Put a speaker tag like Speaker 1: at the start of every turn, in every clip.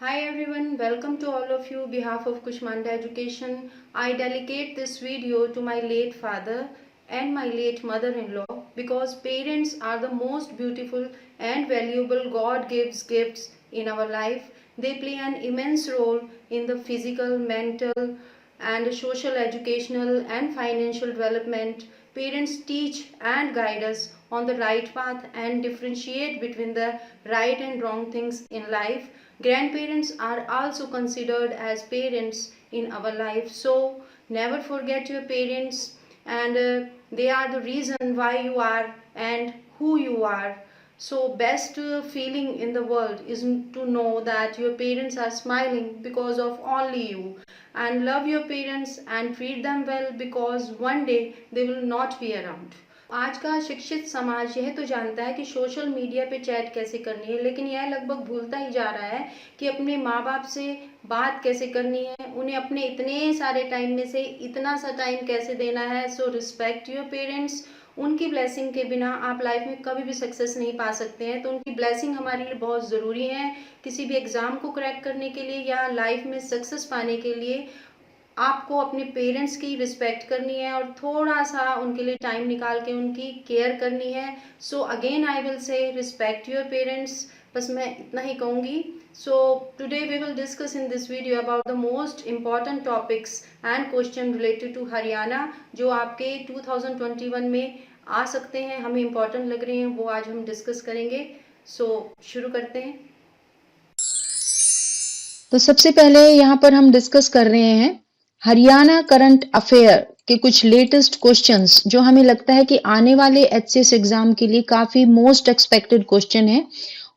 Speaker 1: Hi everyone, welcome to all of you. Behalf of Kushmanda Education, I dedicate this video to my late father and my late mother-in-law because parents are the most beautiful and valuable God gives gifts in our life. They play an immense role in the physical, mental, and social, educational, and financial development. Parents teach and guide us on the right path and differentiate between the right and wrong things in life. Grandparents are also considered as parents in our life, so never forget your parents, and they are the reason why you are and who you are. So best feeling in the world is to know that your parents are smiling because of only you, and love your parents and treat them well because one day they will not be around. आज का शिक्षित समाज यह तो जानता है कि social media पे चैट कैसे करनी है, लेकिन यह लगभग भूलता ही जा रहा है कि अपने माँ बाप से बात कैसे करनी है, उन्हें अपने इतने सारे टाइम में से इतना सा टाइम कैसे देना है. So respect your parents. उनकी ब्लेसिंग के बिना आप लाइफ में कभी भी सक्सेस नहीं पा सकते हैं, तो उनकी ब्लेसिंग हमारे लिए बहुत ज़रूरी है किसी भी एग्ज़ाम को क्रैक करने के लिए या लाइफ में सक्सेस पाने के लिए. आपको अपने पेरेंट्स की रिस्पेक्ट करनी है और थोड़ा सा उनके लिए टाइम निकाल के उनकी केयर करनी है. So again I will say respect your parents. बस मैं इतना ही कहूँगी. So today we will discuss in this video about the most important topics and question related to Haryana जो आपके 2021 में आ सकते हैं, हमें इम्पॉर्टेंट लग रहे हैं, वो आज हम डिस्कस करेंगे. सो शुरू करते हैं.
Speaker 2: तो सबसे पहले यहाँ पर हम डिस्कस कर रहे हैं हरियाणा करंट अफेयर के कुछ लेटेस्ट क्वेश्चंस जो हमें लगता है कि आने वाले एचसीएस एग्जाम के लिए काफी मोस्ट एक्सपेक्टेड क्वेश्चन है.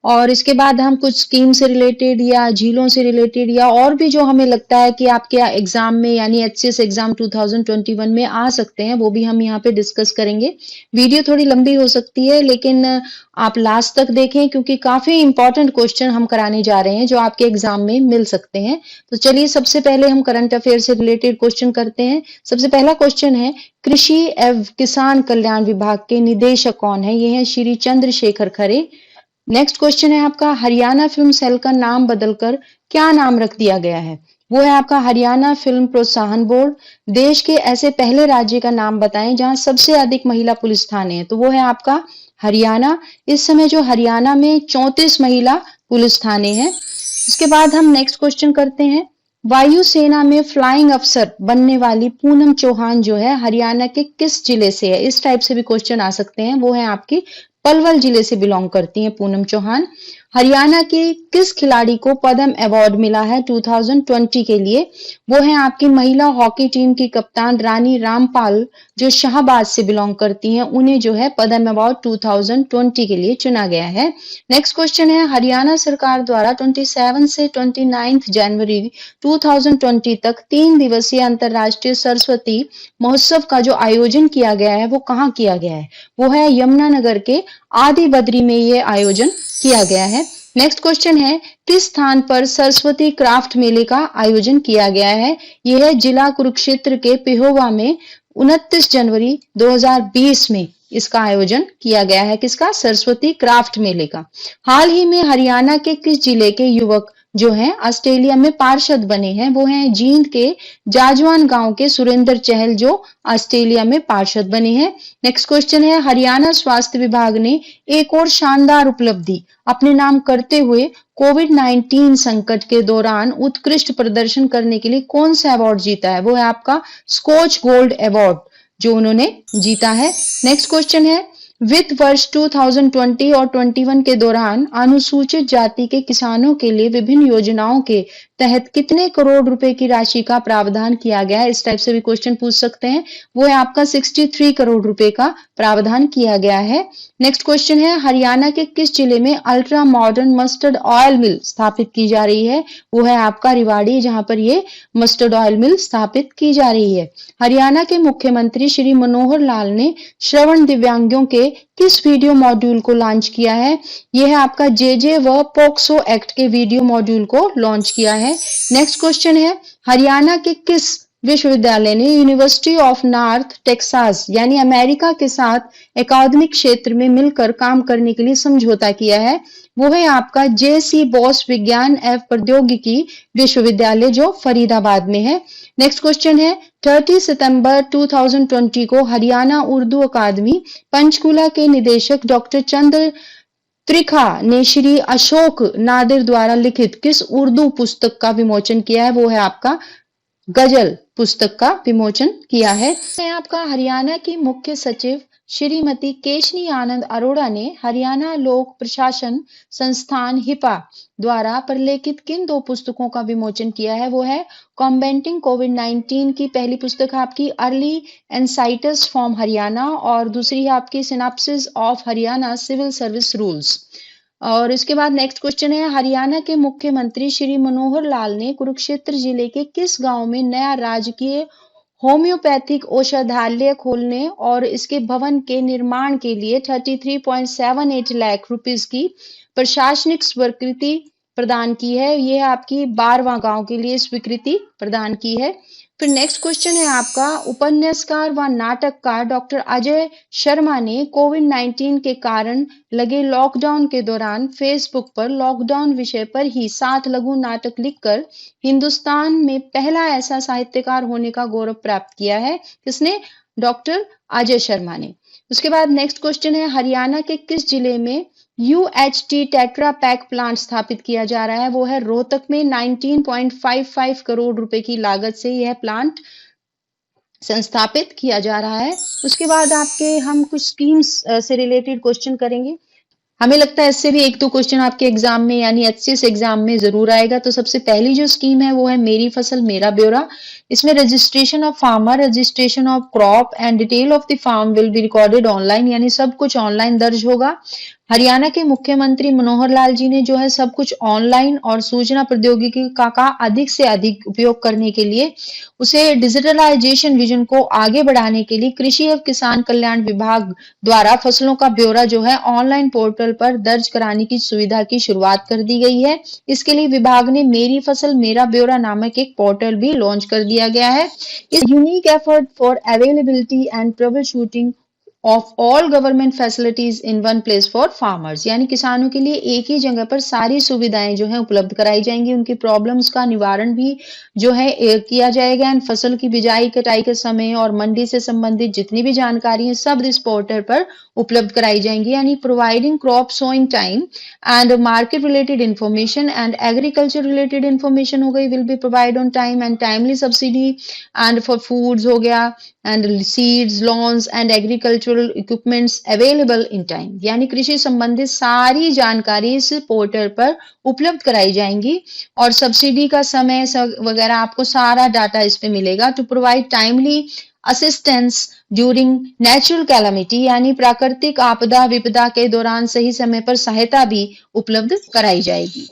Speaker 2: और इसके बाद हम कुछ स्कीम से रिलेटेड या झीलों से रिलेटेड या और भी जो हमें लगता है कि आपके एग्जाम में यानी एचसीएस एग्जाम 2021 में आ सकते हैं वो भी हम यहाँ पे डिस्कस करेंगे. वीडियो थोड़ी लंबी हो सकती है लेकिन आप लास्ट तक देखें क्योंकि काफी इंपॉर्टेंट क्वेश्चन हम कराने जा रहे हैं जो आपके एग्जाम में मिल सकते हैं. तो चलिए सबसे पहले हम करंट अफेयर से रिलेटेड क्वेश्चन करते हैं. सबसे पहला क्वेश्चन है कृषि एवं किसान कल्याण विभाग के निदेशक कौन है? ये है श्री चंद्रशेखर खरे. नेक्स्ट क्वेश्चन है आपका हरियाणा फिल्म सेल का नाम बदलकर क्या नाम रख दिया गया है? वो है आपका हरियाणा फिल्म प्रोत्साहन बोर्ड. देश के ऐसे पहले राज्य का नाम बताएं जहां सबसे अधिक महिला पुलिस थाने हैं. तो वो है आपका हरियाणा. इस समय जो हरियाणा में 34 महिला पुलिस थाने हैं. इसके बाद हम नेक्स्ट क्वेश्चन करते हैं वायुसेना में फ्लाइंग अफसर बनने वाली पूनम चौहान जो है हरियाणा के किस जिले से है? इस टाइप से भी क्वेश्चन आ सकते हैं. वो है आपकी पलवल जिले से बिलोंग करती हैं पूनम चौहान. हरियाणा के किस खिलाड़ी को पद्म अवार्ड मिला है 2020 के लिए? वो है आपकी महिला हॉकी टीम की कप्तान रानी रामपाल जो शाहबाद से बिलोंग करती हैं. उन्हें जो है पद्म अवार्ड 2020 के लिए चुना गया है. नेक्स्ट क्वेश्चन है हरियाणा सरकार द्वारा 27 से 29 जनवरी 2020 तक 3 दिवसीय अंतरराष्ट्रीय सरस्वती महोत्सव का जो आयोजन किया गया है वो कहाँ किया गया है? वो है यमुनानगर के आदि बद्री में ये आयोजन किया गया है. नेक्स्ट क्वेश्चन है किस स्थान पर सरस्वती क्राफ्ट मेले का आयोजन किया गया है? यह है जिला कुरुक्षेत्र के पेहोवा में 29 जनवरी 2020 में इसका आयोजन किया गया है. किसका? सरस्वती क्राफ्ट मेले का. हाल ही में हरियाणा के किस जिले के युवक जो हैं ऑस्ट्रेलिया में पार्षद बने हैं? वो हैं जींद के जाजवान गांव के सुरेंद्र चहल जो ऑस्ट्रेलिया में पार्षद बने हैं. नेक्स्ट क्वेश्चन है हरियाणा स्वास्थ्य विभाग ने एक और शानदार उपलब्धि अपने नाम करते हुए कोविड-19 संकट के दौरान उत्कृष्ट प्रदर्शन करने के लिए कौन सा अवार्ड जीता है? वो है आपका स्कॉच गोल्ड अवार्ड जो उन्होंने जीता है. नेक्स्ट क्वेश्चन है वित्त वर्ष 2020 और 21 के दौरान अनुसूचित जाति के किसानों के लिए विभिन्न योजनाओं के तहत कितने करोड़ रुपए की राशि का प्रावधान किया गया है? इस टाइप से भी क्वेश्चन पूछ सकते हैं. वो है आपका 63 करोड़ रुपए का प्रावधान किया गया है. नेक्स्ट क्वेश्चन है हरियाणा के किस जिले में अल्ट्रा मॉडर्न मस्टर्ड ऑयल मिल स्थापित की जा रही है? वो है आपका रेवाड़ी जहां पर ये मस्टर्ड ऑयल मिल स्थापित की जा रही है. हरियाणा के मुख्यमंत्री श्री मनोहर लाल ने श्रवण दिव्यांगों के किस वीडियो मॉड्यूल को लॉन्च किया है? यह है आपका जेजे व पोक्सो एक्ट के वीडियो मॉड्यूल को लॉन्च किया है. नेक्स्ट क्वेश्चन है हरियाणा के किस विश्वविद्यालय ने यूनिवर्सिटी ऑफ नॉर्थ टेक्सास यानी अमेरिका के साथ अकादमिक क्षेत्र में मिलकर काम करने के लिए समझौता किया है? वो है आपका जेसी बॉस विज्ञान एवं प्रौद्योगिकी विश्वविद्यालय जो फरीदाबाद में है। नेक्स्ट क्वेश्चन है 30 सितंबर 2020 को हरियाणा उर्दू अकादमी पंचकुला के निदेशक डॉक्टर चंद्र त्रिखा ने श्री अशोक नादिर द्वारा लिखित किस उर्दू पुस्तक का विमोचन किया है? वो है आपका गजल पुस्तक का विमोचन किया है। मैं आपका हरियाणा की मुख्य सचिव श्रीमती केशनी आनंद अरोड़ा ने हरियाणा लोक प्रशासन संस्थान हिपा द्वारा प्रलेखित किन दो पुस्तकों का विमोचन किया है? वो है कॉम्बेटिंग कोविड-19 की पहली पुस्तक आपकी अर्ली एनसाइटस फ्रॉम हरियाणा और दूसरी है आपकी synopsis of Haryana civil service rules. और इसके बाद नेक्स्ट क्वेश्चन है हरियाणा के मुख्यमंत्री श्री मनोहर लाल ने कुरुक्षेत्र जिले के किस गांव में नया राजकीय होम्योपैथिक औषधालय खोलने और इसके भवन के निर्माण के लिए 33.78 लाख रुपीस की प्रशासनिक स्वीकृति प्रदान की है? ये आपकी 12वां गांव के लिए स्वीकृति प्रदान की है। फिर नेक्स्ट क्वेश्चन है आपका उपन्यासकार व नाटककार डॉक्टर अजय शर्मा ने कोविड-19 के कारण लगे लॉकडाउन के दौरान फेसबुक पर लॉकडाउन विषय पर ही 7 लघु नाटक लिखकर हिंदुस्तान में पहला ऐसा साहित्यकार होने का गौरव प्राप्त किया है। किसने? डॉक्टर अजय शर्मा ने। उसके बाद नेक्स्ट क्वेश्चन है हरियाणा के किस जिले में यूएचटी टेट्रा पैक प्लांट स्थापित किया जा रहा है? वो है रोहतक में 19.55 करोड़ रुपए की लागत से यह प्लांट संस्थापित किया जा रहा है। उसके बाद आपके हम कुछ स्कीम्स से रिलेटेड क्वेश्चन करेंगे। हमें लगता है इससे भी एक दो क्वेश्चन आपके एग्जाम में यानी एचसीएस एग्जाम में जरूर आएगा। तो सबसे पहली जो स्कीम है वो है मेरी फसल मेरा ब्यौरा। इसमें registration of farmer, registration of crop and detail of the farm will be recorded online, यानी सब कुछ ऑनलाइन दर्ज होगा। हरियाणा के मुख्यमंत्री मनोहर लाल जी ने जो है सब कुछ ऑनलाइन और सूचना प्रौद्योगिकी का अधिक से अधिक उपयोग करने के लिए उसे डिजिटलाइजेशन विजन को आगे बढ़ाने के लिए कृषि एवं किसान कल्याण विभाग द्वारा फसलों का ब्यौरा जो है ऑनलाइन पोर्टल पर दर्ज कराने की सुविधा की शुरुआत कर दी गई है। इसके लिए विभाग ने मेरी फसल मेरा ब्यौरा नामक एक पोर्टल भी लॉन्च कर दिया गया है। इस unique effort for availability and trouble shooting of all government facilities in one place for farmers, यानी किसानों के लिए एक ही जगह पर सारी सुविधाएं जो है उपलब्ध कराई जाएंगी। उनकी प्रॉब्लम्स का निवारण भी जो है किया जाएगा। एंड फसल की बिजाई कटाई के समय और मंडी से संबंधित जितनी भी जानकारी है सब इस पोर्टल पर उपलब्ध कराई जाएंगी। यानी providing crop sowing time and market related information and agriculture related information हो गई will be provide on time and timely subsidy and for foods हो गया and seeds loans and agricultural equipments available in time, यानी कृषि संबंधित सारी जानकारी इस पोर्टल पर उपलब्ध कराई जाएंगी और सब्सिडी का समय वगैरह आपको सारा डाटा इस पे मिलेगा। To provide timely assistance during natural calamity, यानी प्राकृतिक आपदा विपदा के दौरान सही समय पर सहायता भी उपलब्ध कराई जाएगी।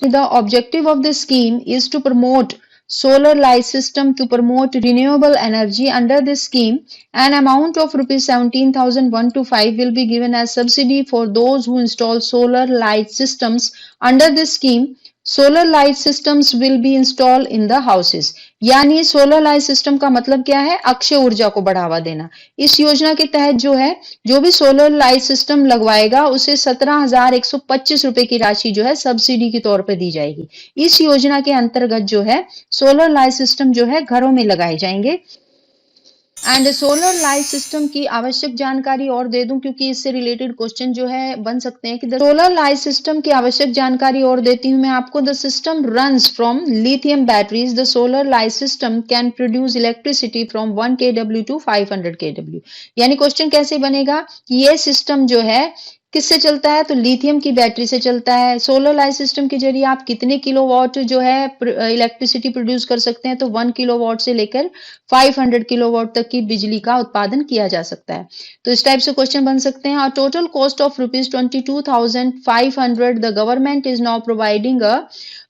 Speaker 2: The objective of this scheme is to promote solar light system to promote renewable energy. Under this scheme, an amount of rupees 17,125 will be given as subsidy for those who install solar light systems. Under this scheme, solar light systems will be install in the houses, यानी solar light system का मतलब क्या है? अक्षय ऊर्जा को बढ़ावा देना। इस योजना के तहत जो है जो भी सोलर लाइट सिस्टम लगवाएगा उसे 17,125 रुपए की राशि जो है सब्सिडी के तौर पर दी जाएगी। इस योजना के अंतर्गत जो है सोलर लाइट सिस्टम जो है घरों में लगाए जाएंगे। एंड सोलर लाइट सिस्टम की आवश्यक जानकारी और दे दूं क्योंकि इससे रिलेटेड क्वेश्चन जो है बन सकते हैं कि सोलर लाइट सिस्टम की आवश्यक जानकारी और देती हूं मैं आपको। The system runs from lithium batteries. The solar light system can produce electricity from 1 kW to 500 kW। यानी क्वेश्चन कैसे बनेगा? ये सिस्टम जो है किससे चलता है? तो लिथियम की बैटरी से चलता है। सोलर लाइट सिस्टम के जरिए आप कितने किलोवाट जो है इलेक्ट्रिसिटी प्रोड्यूस कर सकते हैं? तो 1 किलोवाट से लेकर 500 किलोवाट तक की बिजली का उत्पादन किया जा सकता है। तो इस टाइप से क्वेश्चन बन सकते हैं। और total cost of ₹22,500 the government is now providing a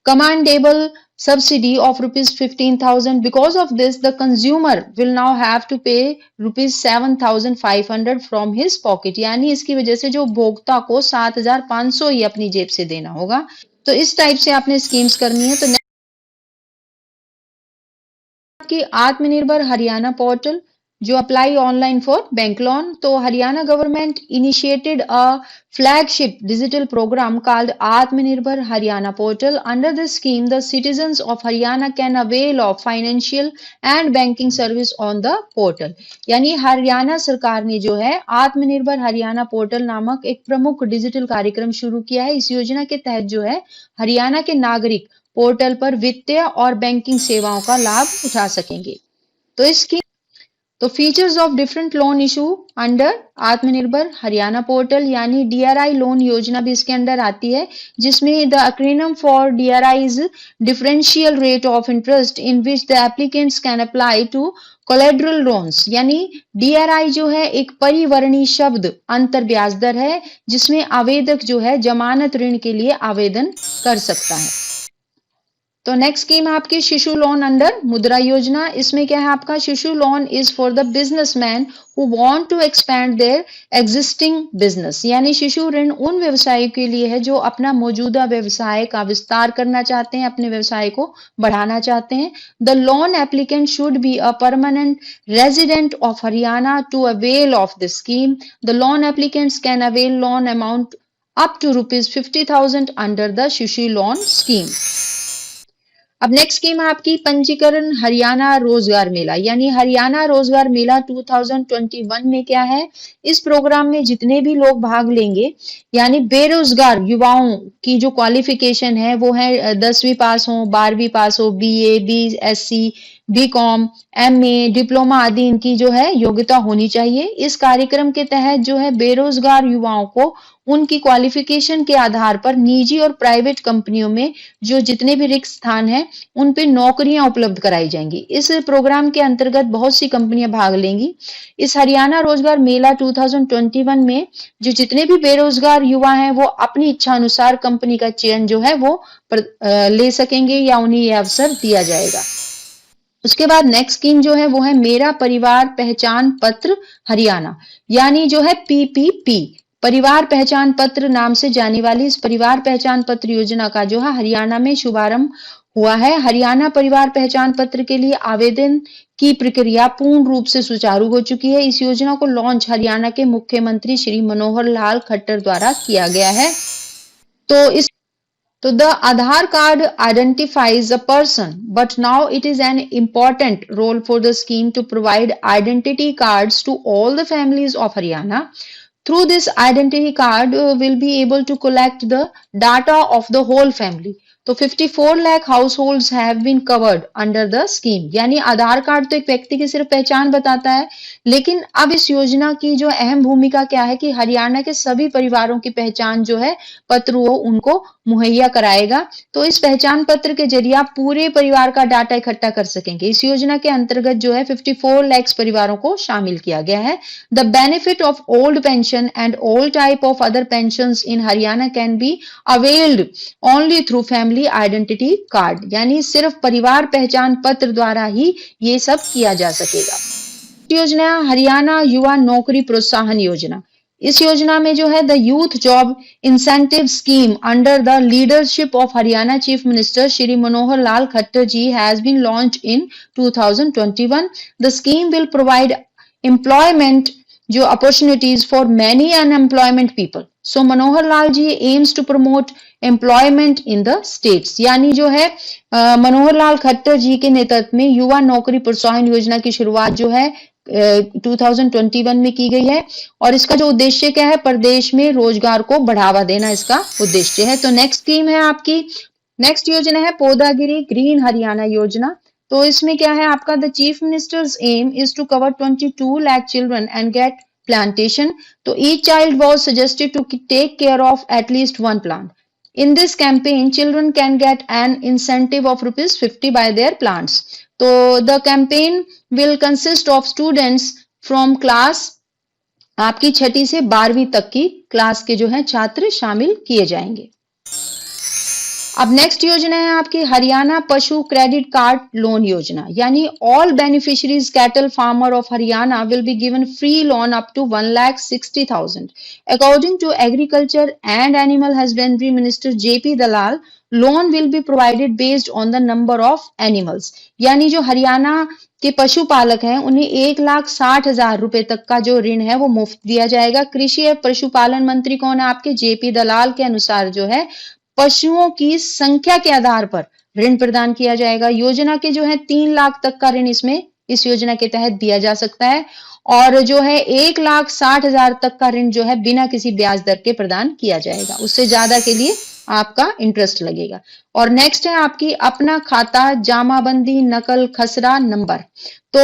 Speaker 2: commendable subsidy of ₹15,000. Because of this, the consumer will now have to pay ₹7,500 from his pocket. यानी इसकी वजह से जो उपभोक्ता को 7,500 ही अपनी जेब से देना होगा। तो इस टाइप से आपने स्कीम्स करनी है। तो आपकी आत्मनिर्भर हरियाणा पोर्टल जो apply online for bank loan. तो Haryana government initiated a flagship digital program called Atmanirbhar Haryana Portal. Under this scheme, the citizens of Haryana can avail of financial and banking service on the portal. यानी हरियाणा सरकार ने जो है आत्मनिर्भर Haryana portal नामक एक प्रमुख डिजिटल कार्यक्रम शुरू किया है। इस योजना के तहत जो है हरियाणा के नागरिक पोर्टल पर वित्तीय और बैंकिंग सेवाओं का लाभ उठा सकेंगे। तो इसकी तो features of different loan issue under Aatmanirbhar Haryana portal यानी डीआरआई लोन योजना भी इसके अंदर आती है, जिसमें the acronym for DRI is differential rate of interest in which the applicants can apply to collateral loans. यानी डीआरआई जो है एक परिवर्णी शब्द अंतर ब्याज दर है, जिसमें आवेदक जो है जमानत ऋण के लिए आवेदन कर सकता है। तो नेक्स्ट स्कीम है आपकी शिशु लोन अंडर मुद्रा योजना। इसमें क्या है आपका Shishu loan is for the businessman who want to expand their existing business. यानी शिशु ऋण उन व्यवसायियों के लिए है जो अपना मौजूदा व्यवसाय का विस्तार करना चाहते हैं, अपने व्यवसाय को बढ़ाना चाहते हैं। The loan applicant should be a permanent resident of Haryana to avail of this scheme. The loan applicants can avail loan amount up to ₹50,000 under the Shishu loan scheme. अब नेक्स्ट स्कीम है आपकी पंजीकरण हरियाणा रोजगार मेला। यानी हरियाणा रोजगार मेला 2021 में क्या है, इस प्रोग्राम में जितने भी लोग भाग लेंगे यानी बेरोजगार युवाओं की जो क्वालिफिकेशन है वो है 10वीं पास हो, 12वीं पास हो, BA, BSc, BCom, MA, diploma आदि इनकी जो है योग्यता होनी चाहिए। इस कार्यक्रम के तहत जो है बेरोजगार युवाओं को उनकी क्वालिफिकेशन के आधार पर निजी और प्राइवेट कंपनियों में जो जितने भी रिक्त स्थान हैं उन पे नौकरियां उपलब्ध कराई जाएंगी। इस प्रोग्राम के अंतर्गत बहुत सी कंपनियां भाग लेंगी। इस हरियाणा रोजगार मेला 2021 में जो जितने भी बेरोजगार युवा हैं वो अपनी इच्छा अनुसार कंपनी का चयन जो है वो ले सकेंगे या उन्हें यह अवसर दिया जाएगा। उसके बाद नेक्स्ट स्कीम जो है वो है मेरा परिवार पहचान पत्र हरियाणा। यानी जो है पीपीपी परिवार पहचान पत्र नाम से जाने वाली इस परिवार पहचान पत्र योजना का जो है हरियाणा में शुभारंभ हुआ है। हरियाणा परिवार पहचान पत्र के लिए आवेदन की प्रक्रिया पूर्ण रूप से सुचारू हो चुकी है। इस योजना को लॉन्च हरियाणा के मुख्यमंत्री श्री मनोहर लाल खट्टर द्वारा किया गया है। तो the Aadhaar card identifies a person, but now it is an important role for the scheme to provide identity cards to all the families of Haryana. Through this identity card, will be able to collect the data of the whole family. तो 54 lakh households have been covered under the scheme. यानी Aadhaar card तो एक व्यक्ति की सिर्फ पहचान बताता है, लेकिन अब इस योजना की जो अहम भूमिका क्या है कि हरियाणा के सभी परिवारों की पहचान जो है पत्र वो उनको मुहैया कराएगा। तो इस पहचान पत्र के जरिए आप पूरे परिवार का डाटा इकट्ठा कर सकेंगे। इस योजना के अंतर्गत जो है 54 लाख परिवारों को शामिल किया गया है। The benefit of old pension and all type of other pensions in Haryana can be availed only through family identity card. यानी सिर्फ परिवार पहचान पत्र द्वारा ही ये सब किया जा सकेगा। योजना हरियाणा युवा नौकरी प्रोत्साहन योजना। इस योजना में जो है the youth job incentive scheme under the leadership of Haryana chief minister Shri Manohar Lal Khattar ji has been launch in 2021। The scheme will provide employment जो opportunities for many unemployment people. So Manohar Lal ji aims to promote employment in the states. यानी जो है मनोहर लाल खट्टर जी के नेतृत्व में युवा नौकरी प्रोत्साहन योजना की शुरुआत जो है 2021 में की गई है और इसका जो उद्देश्य क्या है, प्रदेश में रोजगार को बढ़ावा देना इसका उद्देश्य है। तो नेक्स्ट स्कीम है आपकी, नेक्स्ट योजना है पौधागिरी ग्रीन हरियाणा योजना। तो इसमें क्या है आपका the chief minister's aim is to cover 22 lakh children and get plantation. तो each child was suggested to take care of at least one plant. In this campaign, children can get an incentive of ₹50 by their plants. So the campaign will consist of students from class आपकी 6ठी से 12वीं तक की class के जो है छात्र शामिल किए जाएंगे। अब नेक्स्ट योजना है आपकी हरियाणा पशु क्रेडिट कार्ड लोन योजना। यानी all beneficiaries cattle farmer of Haryana will be given free loan up to 1,60,000 according to agriculture and animal husbandry minister JP Dalal. Loan will be provided based on the number of animals. यानी जो हरियाणा के पशुपालक हैं उन्हें 1,60,000 रुपए तक का जो ऋण है वो मुफ्त दिया जाएगा। कृषि एवं पशुपालन मंत्री कौन है आपके? जेपी दलाल के अनुसार जो है पशुओं की संख्या के आधार पर ऋण प्रदान किया जाएगा। योजना के जो है 3 लाख तक का ऋण इसमें इस योजना के तहत दिया जा सकता है और जो है 1,60,000 तक का ऋण जो है बिना किसी ब्याज दर के प्रदान किया जाएगा। उससे ज्यादा के लिए आपका इंटरेस्ट लगेगा। और नेक्स्ट है आपकी अपना खाता जामाबंदी नकल खसरा नंबर। तो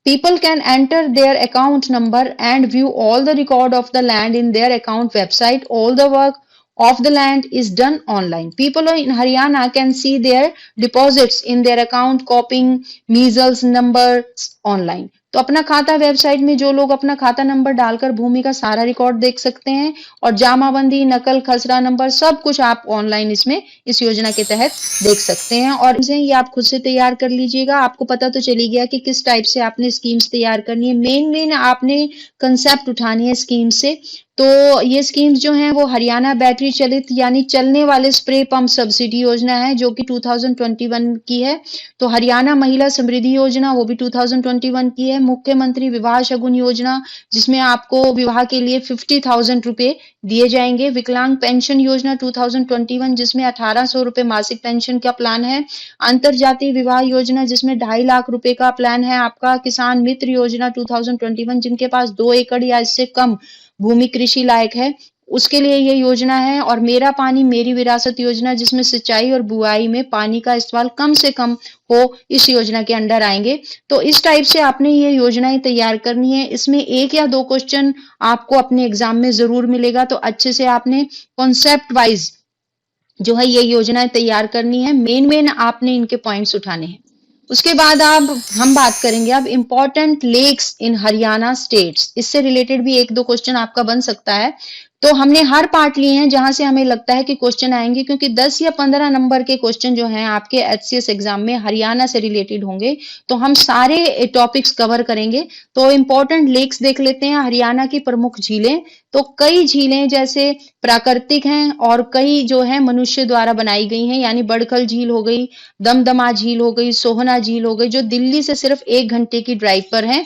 Speaker 2: people can enter their account number and view all the record of the land in their account website. All the work of the land is done online. People in Haryana can see their deposits in their account copying measles numbers online. तो अपना खाता website में जो लोग अपना खाता number डालकर भूमि का सारा रिकॉर्ड देख सकते हैं और जामाबंदी नकल खसरा नंबर सब कुछ आप ऑनलाइन इसमें इस योजना के तहत देख सकते हैं। और ये आप खुद से तैयार कर लीजिएगा। आपको पता तो चली गया कि किस टाइप से आपने स्कीम्स तैयार करनी है। मेन आपने कंसेप्ट उठानी है स्कीम से। तो ये स्कीम्स जो हैं वो हरियाणा बैटरी चलित यानी चलने वाले स्प्रे पंप सब्सिडी योजना है जो कि 2021 की है। तो हरियाणा महिला समृद्धि योजना वो भी 2021 की है। मुख्यमंत्री विवाह शगुन योजना जिसमें आपको विवाह के लिए 50,000 रुपए दिए जाएंगे। विकलांग पेंशन योजना 2021 जिसमें 1,800 रुपए मासिक पेंशन का प्लान है। अंतरजातीय विवाह योजना जिसमें 2.5 लाख रुपए का प्लान है आपका। किसान मित्र योजना 2021 जिनके पास 2 एकड़ या इससे कम भूमि कृषि लायक है उसके लिए ये योजना है। और मेरा पानी मेरी विरासत योजना जिसमें सिंचाई और बुआई में पानी का इस्तेमाल कम से कम हो इस योजना के अंडर आएंगे। तो इस टाइप से आपने ये योजनाएं तैयार करनी है। इसमें 1 या 2 क्वेश्चन आपको अपने एग्जाम में जरूर मिलेगा। तो अच्छे से आपने कॉन्सेप्ट वाइज जो है ये योजनाएं तैयार करनी है। मेन आपने इनके पॉइंट्स उठाने हैं। उसके बाद अब हम बात करेंगे अब इम्पोर्टेंट लेक्स इन हरियाणा स्टेट्स। इससे रिलेटेड भी 1-2 क्वेश्चन आपका बन सकता है। तो हमने हर पार्ट लिए हैं जहां से हमें लगता है कि क्वेश्चन आएंगे क्योंकि 10 या 15 नंबर के क्वेश्चन जो हैं आपके एचसीएस एग्जाम में हरियाणा से रिलेटेड होंगे। तो हम सारे टॉपिक्स कवर करेंगे। तो इम्पोर्टेंट लेक्स देख लेते हैं। हरियाणा की प्रमुख झीलें। तो कई झीलें जैसे प्राकृतिक हैं और कई जो है मनुष्य द्वारा बनाई गई हैं। यानी बड़खल झील हो गई, दमदमा झील हो गई, सोहना झील हो गई जो दिल्ली से सिर्फ 1 घंटे की ड्राइव पर है।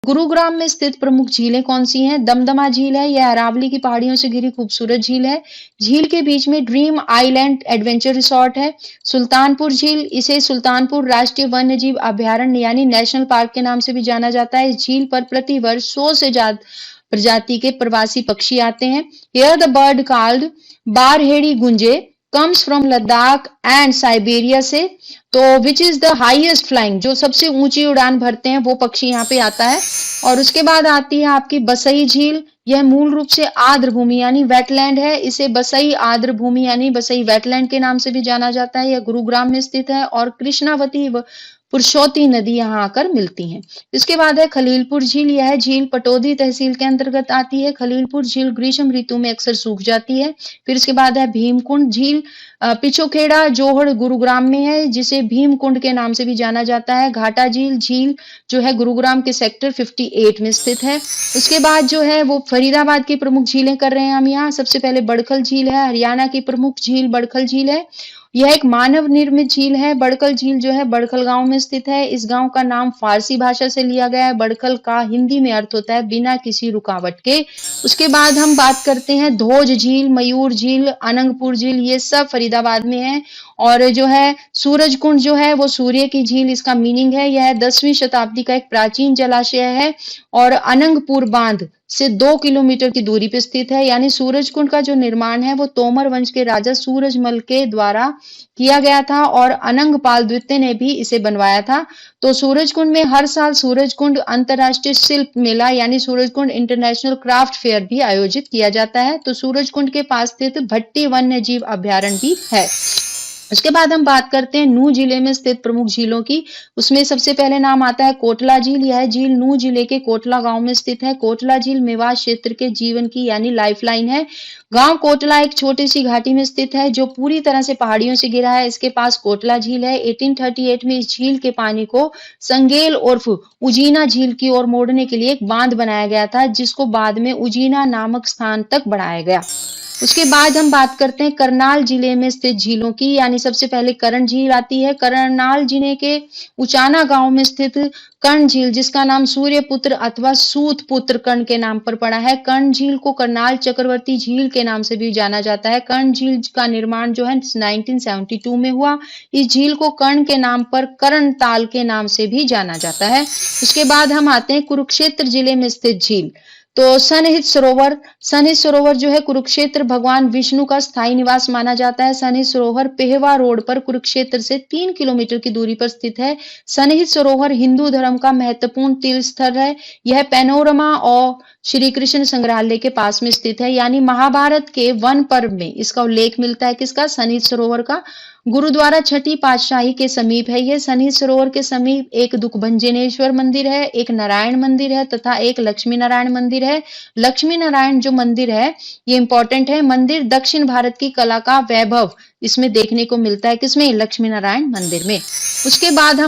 Speaker 2: गुरुग्राम में स्थित प्रमुख झीलें कौन सी हैं? दमदमा झील है, यह अरावली की पहाड़ियों से घिरी खूबसूरत झील है। झील के बीच में ड्रीम आइलैंड एडवेंचर रिसोर्ट है। सुल्तानपुर झील, इसे सुल्तानपुर राष्ट्रीय वन्यजीव अभयारण्य यानी नेशनल पार्क के नाम से भी जाना जाता है। इस झील पर प्रतिवर्ष 100 से ज्यादा प्रजाति के प्रवासी पक्षी आते हैं। Here the bird called Barheri गुंजे comes from Ladakh and Siberia से। तो विच इज द हाईएस्ट फ्लाइंग, जो सबसे ऊंची उड़ान भरते हैं वो पक्षी यहाँ पे आता है। और उसके बाद आती है आपकी बसई झील। यह मूल रूप से आर्द्र भूमि यानी वेटलैंड है। इसे बसई आर्द्र भूमि यानी बसई वेटलैंड के नाम से भी जाना जाता है। यह गुरुग्राम में स्थित है और कृष्णावती पुरुषोत्ती नदी यहाँ आकर मिलती हैं। इसके बाद है खलीलपुर झील। यह झील पटौदी तहसील के अंतर्गत आती है। खलीलपुर झील ग्रीष्म ऋतु में अक्सर सूख जाती है। फिर इसके बाद है भीमकुंड झील। पिछोखेड़ा जोहड़ गुरुग्राम में है जिसे भीमकुंड के नाम से भी जाना जाता है। घाटा झील जो है गुरुग्राम के सेक्टर 58 में स्थित है। उसके बाद जो है वो फरीदाबाद की प्रमुख झीलें कर रहे हैं हम यहाँ। सबसे पहले बड़खल झील है। हरियाणा की प्रमुख झील बड़खल झील है। यह एक मानव निर्मित झील है। बड़खल झील जो है बड़खल गांव में स्थित है। इस गांव का नाम फारसी भाषा से लिया गया है। बड़खल का हिंदी में अर्थ होता है बिना किसी रुकावट के। उसके बाद हम बात करते हैं धोज झील, मयूर झील, अनंगपुर झील, ये सब फरीदाबाद में है। और जो है सूरज कुंड जो है वो सूर्य की झील इसका मीनिंग है। यह 10वीं शताब्दी का एक प्राचीन जलाशय है और अनंगपुर बांध से 2 किलोमीटर की दूरी पर स्थित है। यानी सूरज कुंड का जो निर्माण है वो तोमर वंश के राजा सूरजमल के द्वारा किया गया था और अनंगपाल द्वितीय ने भी इसे बनवाया था। तो सूरजकुंड में हर साल सूरजकुंड अंतरराष्ट्रीय शिल्प मेला यानी सूरजकुंड इंटरनेशनल क्राफ्ट फेयर भी आयोजित किया जाता है। तो सूरजकुंड के पास स्थित भट्टी वन्य जीव अभ्यारण्य भी है। उसके बाद हम बात करते हैं नूह जिले में स्थित प्रमुख झीलों की। उसमें सबसे पहले नाम आता है कोटला झील। यह झील नूह जिले के कोटला गांव में स्थित है। कोटला झील मेवात क्षेत्र के जीवन की यानी लाइफलाइन है। गांव कोटला एक छोटी सी घाटी में स्थित है जो पूरी तरह से पहाड़ियों से घिरा है। इसके पास कोटला झील है। 1838 में इस झील के पानी को संगेल उर्फ उजीना झील की ओर मोड़ने के लिए एक बांध बनाया गया था, जिसको बाद में उजीना नामक स्थान तक बढ़ाया गया। उसके बाद हम बात करते हैं करनाल जिले में स्थित झीलों की, यानी सबसे पहले कर्ण झील आती है। करनाल जिले के उचाना गांव में स्थित कर्ण झील, जिसका नाम सूर्यपुत्र अथवा सूतपुत्र कर्ण के नाम पर पड़ा है। कर्ण झील को करनाल चक्रवर्ती झील के नाम से भी जाना जाता है। कर्ण झील का निर्माण जो है 1972 में हुआ। इस झील को कर्ण के नाम पर कर्ण ताल के नाम से भी जाना जाता है। उसके बाद हम आते हैं कुरुक्षेत्र जिले में स्थित झील। तो सनहित सरोवर जो है कुरुक्षेत्र भगवान विष्णु का स्थायी निवास माना जाता है। सनहित सरोवर पेहवा रोड पर कुरुक्षेत्र से 3 किलोमीटर की दूरी पर स्थित है। सनहित सरोवर हिंदू धर्म का महत्वपूर्ण तीर्थ स्थल है। यह पैनोरमा और श्री कृष्ण संग्रहालय के पास में स्थित है, यानी महाभारत के वन पर्व में इसका उल्लेख मिलता है। किसका? सनहित सरोवर का। गुरुद्वारा छठी पातशाही के समीप है। यह सनहित सरोवर के समीप एक दुखभंजनेश्वर मंदिर है, एक नारायण मंदिर है तथा एक लक्ष्मी नारायण मंदिर है। लक्ष्मी नारायण जो मंदिर है ये इंपॉर्टेंट है। मंदिर दक्षिण भारत की कला का वैभव इसमें देखने को मिलता है। किसमें? लक्ष्मी नारायण मंदिर में। उसके बाद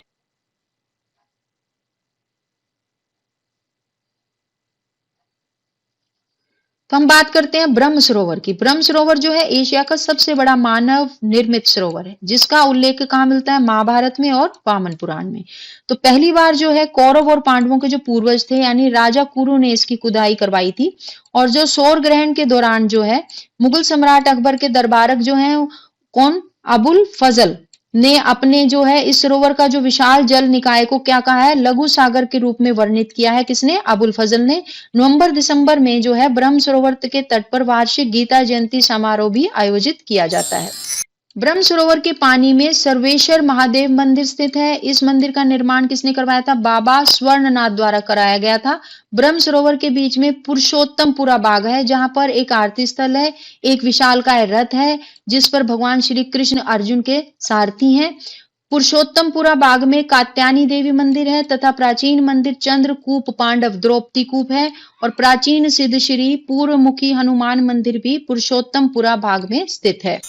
Speaker 2: हम बात करते हैं ब्रह्म सरोवर की। ब्रह्म सरोवर जो है एशिया का सबसे बड़ा मानव निर्मित सरोवर है, जिसका उल्लेख कहाँ मिलता है? महाभारत में और वामन पुराण में। तो पहली बार जो है कौरव और पांडवों के जो पूर्वज थे, यानी राजा कुरु ने इसकी खुदाई करवाई थी। और जो सौर ग्रहण के दौरान जो है मुगल सम्राट अकबर के दरबारक जो है कौन? अबुल फजल ने अपने जो है इस सरोवर का जो विशाल जल निकाय को क्या कहा है? लघु सागर के रूप में वर्णित किया है। किसने? अबुल फजल ने। नवंबर दिसंबर में जो है ब्रह्म सरोवर के तट पर वार्षिक गीता जयंती समारोह भी आयोजित किया जाता है। ब्रह्म सरोवर के पानी में सर्वेश्वर महादेव मंदिर स्थित है। इस मंदिर का निर्माण किसने करवाया था? बाबा स्वर्णनाथ द्वारा कराया गया था। ब्रह्म सरोवर के बीच में पुरुषोत्तमपुरा बाग है, जहां पर एक आरती स्थल है, एक विशालकाय रथ है जिस पर भगवान श्री कृष्ण अर्जुन के सारथी हैं। पुरुषोत्तमपुरा बाग में कात्यायनी देवी मंदिर है तथा प्राचीन मंदिर चंद्रकूप पांडव द्रौपदी कूप है। और प्राचीन सिद्ध श्री पूर्वमुखी हनुमान मंदिर भी पुरुषोत्तमपुरा बाग में स्थित है।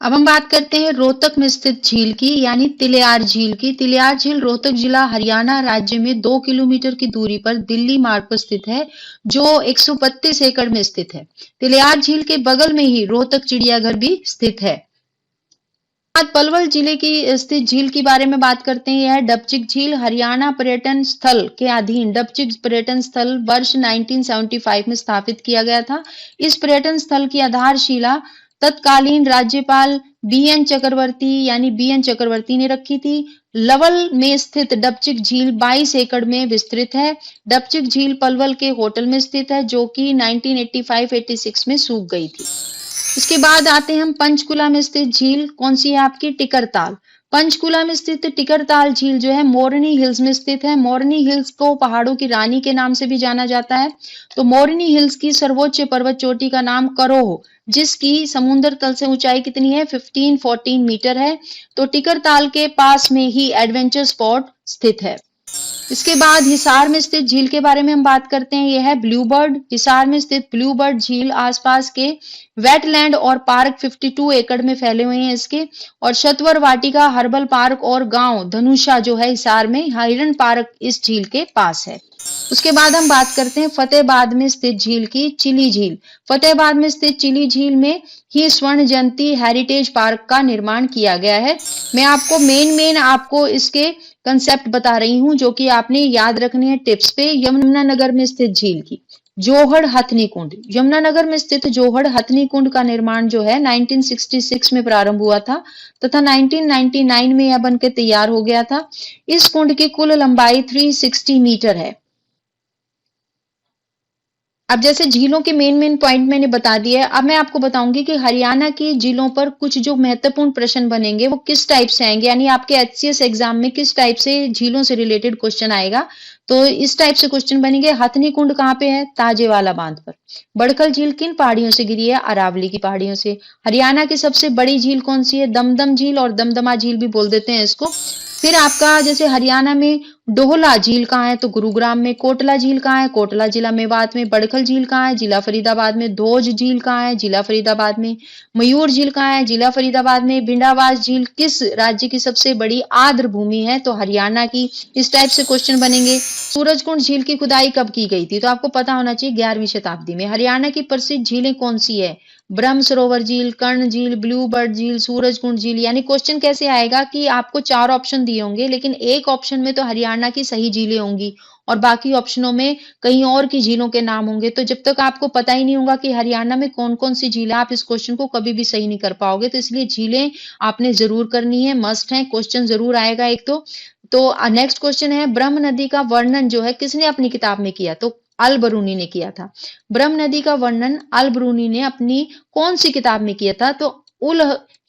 Speaker 2: अब हम बात करते हैं रोहतक में स्थित झील की, यानी तिलियार झील की। तिलियार झील रोहतक जिला हरियाणा राज्य में 2 किलोमीटर की दूरी पर दिल्ली मार्ग पर स्थित है, जो 132 एकड़ में स्थित है। तिलियार झील के बगल में ही रोहतक चिड़ियाघर भी स्थित है। आज पलवल जिले की स्थित झील के बारे में बात करते हैं। यह डबचिक झील हरियाणा पर्यटन स्थल के अधीन डबचिक पर्यटन स्थल वर्ष 1975 में स्थापित किया गया था। इस पर्यटन स्थल की आधारशिला तत्कालीन राज्यपाल बीएन चक्रवर्ती ने रखी थी। लवल में स्थित डबचिक झील 22 एकड़ में विस्तृत है। डबचिक झील पलवल के होटल में स्थित है, जो कि 1985-86 में सूख गई थी। इसके बाद आते हैं हम पंचकुला में स्थित झील। कौन सी है आपकी? टिकरताल। पंचकुला में स्थित टिकरताल झील जो है मोरनी हिल्स में स्थित है। मोरनी हिल्स को पहाड़ों की रानी के नाम से भी जाना जाता है। तो मोरनी हिल्स की सर्वोच्च पर्वत चोटी का नाम करोह, जिसकी समुद्र तल से ऊंचाई कितनी है? 1514 मीटर है। तो टिकरताल के पास में ही एडवेंचर स्पॉट स्थित है। इसके बाद हिसार में स्थित झील के बारे में हम बात करते हैं। यह है ब्लूबर्ड। हिसार में स्थित ब्लूबर्ड झील आसपास के वेटलैंड और पार्क 52 एकड़ में फैले हुए हैं इसके। और शतवर वाटिका, हर्बल पार्क और गांव धनुषा जो है हिसार में, हिरन पार्क इस झील के पास है। उसके बाद हम बात करते हैं फतेहाबाद में स्थित झील की, चिली झील। फतेहाबाद में स्थित चिली झील में ही स्वर्ण जयंती हेरिटेज पार्क का निर्माण किया गया है। मैं आपको मेन आपको इसके कंसेप्ट बता रही हूं, जो कि आपने याद रखनी है टिप्स पे। यमुनानगर में स्थित झील की जोहड़ हथनी कुंड। यमुनानगर में स्थित जोहड़ हथनी कुंड का निर्माण जो है 1966 में प्रारंभ हुआ था तथा 1999 में यह बनकर तैयार हो गया था। इस कुंड की कुल लंबाई 360 मीटर है। अब जैसे झीलों के मेन पॉइंट मैंने बता दिया है, अब मैं आपको बताऊंगी कि हरियाणा की झीलों पर कुछ जो महत्वपूर्ण प्रश्न बनेंगे वो किस टाइप से आएंगे, यानी आपके एचसीएस एग्जाम में किस टाइप से झीलों से रिलेटेड क्वेश्चन आएगा। तो इस टाइप से क्वेश्चन बनेंगे। हथनी कुंड कहाँ पे है? ताजेवाला बांध पर। बड़खल झील किन पहाड़ियों से गिरी है? अरावली की पहाड़ियों से। हरियाणा की सबसे बड़ी झील कौन सी है? दमदम झील और दमदमा झील भी बोल देते हैं इसको। फिर आपका जैसे हरियाणा में डोहला झील कहाँ है, तो गुरुग्राम में। कोटला झील कहाँ है, कोटला जिला मेवात में। बड़खल झील कहाँ है, जिला फरीदाबाद में। धोज झील कहाँ है, जिला फरीदाबाद में। मयूर झील कहाँ है, जिला फरीदाबाद में। भिंडावास झील किस राज्य की सबसे बड़ी आर्द्र भूमि है, तो हरियाणा की। इस टाइप से क्वेश्चन बनेंगे। सूरजकुंड झील की खुदाई कब की गई थी, तो आपको पता होना चाहिए 11वीं शताब्दी में। हरियाणा की प्रसिद्ध झीलें कौन सी है, ब्रह्म सरोवर झील, कर्ण झील, ब्लू बर्ड झील, सूरजकुंड झील। यानी क्वेश्चन कैसे आएगा कि आपको 4 ऑप्शन दिए होंगे, लेकिन एक ऑप्शन में तो हरियाणा की सही झीलें होंगी और बाकी ऑप्शनों में कहीं और की झीलों के नाम होंगे। तो जब तक आपको पता ही नहीं होगा कि हरियाणा में कौन कौन सी झीलें, आप इस क्वेश्चन को कभी भी सही नहीं कर पाओगे। तो इसलिए झीलें आपने जरूर करनी है, मस्ट है, क्वेश्चन जरूर आएगा एक तो नेक्स्ट क्वेश्चन है, ब्रह्म नदी का वर्णन जो है किसने अपनी किताब में किया, तो अल बरूनी ने किया था। ब्रह्म नदी का वर्णन अल बरूनी ने अपनी कौन सी किताब में किया था, तो उल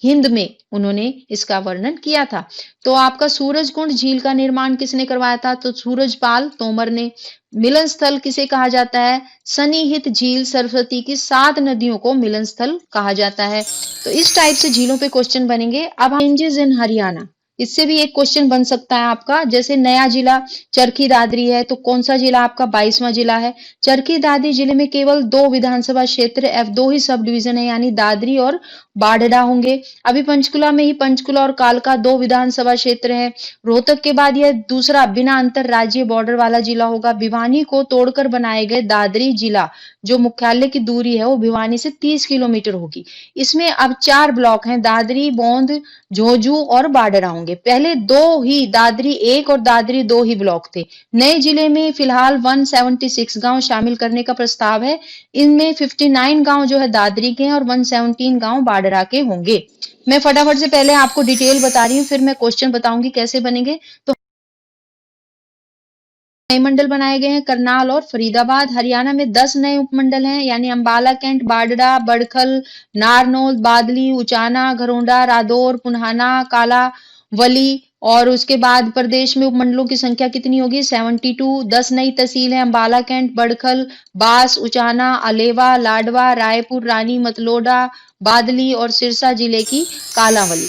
Speaker 2: हिंद में उन्होंने इसका वर्णन किया था। तो आपका सूरजकुंड झील का निर्माण किसने करवाया था, तो सूरजपाल तोमर ने। मिलन स्थल किसे कहा जाता है, सन्निहित झील सरस्वती की 7 नदियों को मिलन स्थल कहा जाता है। तो इस टाइप से झीलों पे क्वेश्चन बनेंगे। अब रेंजेस इन हरियाणा, इससे भी एक क्वेश्चन बन सकता है आपका। जैसे नया जिला चरखी दादरी है, तो कौन सा जिला आपका 22वां जिला है। चरखी दादरी जिले में केवल 2 विधानसभा क्षेत्र F2 ही सब डिवीजन है, यानी दादरी और बाढ़डा होंगे। अभी पंचकुला में ही पंचकुला और कालका 2 विधानसभा क्षेत्र है। रोहतक के बाद यह दूसरा बिना अंतर राज्य बॉर्डर वाला जिला होगा। भिवानी को तोड़कर बनाए गए दादरी जिला, जो मुख्यालय की दूरी है वो भिवानी से 30 किलोमीटर होगी। इसमें अब 4 ब्लॉक हैं, दादरी, बौंद, झोझू और बाडरा होंगे। पहले 2 ही दादरी 1 और दादरी 2 ही ब्लॉक थे। नए जिले में फिलहाल 176 गांव शामिल करने का प्रस्ताव है। इनमें 59 गांव जो है दादरी के हैं और 117 गांव बाडरा के होंगे। मैं फटाफट से पहले आपको डिटेल बता रही हूँ, फिर मैं क्वेश्चन बताऊंगी कैसे बनेंगे। तो नए मंडल बनाए गए हैं करनाल और फरीदाबाद। हरियाणा में 10 नए उपमंडल हैं, यानी अंबाला कैंट, बाडड़ा, बड़खल, नारनौल, बादली, उचाना, घरोंडा, रादौर, पुन्हाना, कालावली। और उसके बाद प्रदेश में उपमंडलों की संख्या कितनी होगी, 72। 10 नई तहसील है, अंबाला कैंट, बड़खल, बास, उचाना, अलेवा, लाडवा, रायपुर, रानी, मतलोडा, बादली और सिरसा जिले की कालावली।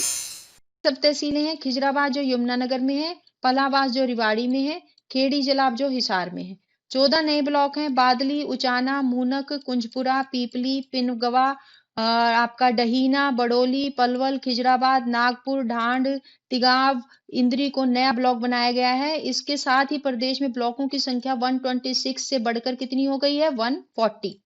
Speaker 2: सब तहसीलें हैं, खिजराबाद जो यमुनानगर में है, पलावास जो रिवाड़ी में है, खेड़ी जलाब जो हिसार में है। 14 नए ब्लॉक हैं, बादली, उचाना, मूनक, कुंजपुरा, पीपली, पिनगवा, आपका डहीना, बड़ोली, पलवल, खिजराबाद, नागपुर, ढांड, तिगाव, इंद्री को नया ब्लॉक बनाया गया है। इसके साथ ही प्रदेश में ब्लॉकों की संख्या 126 से बढ़कर कितनी हो गई है, 140।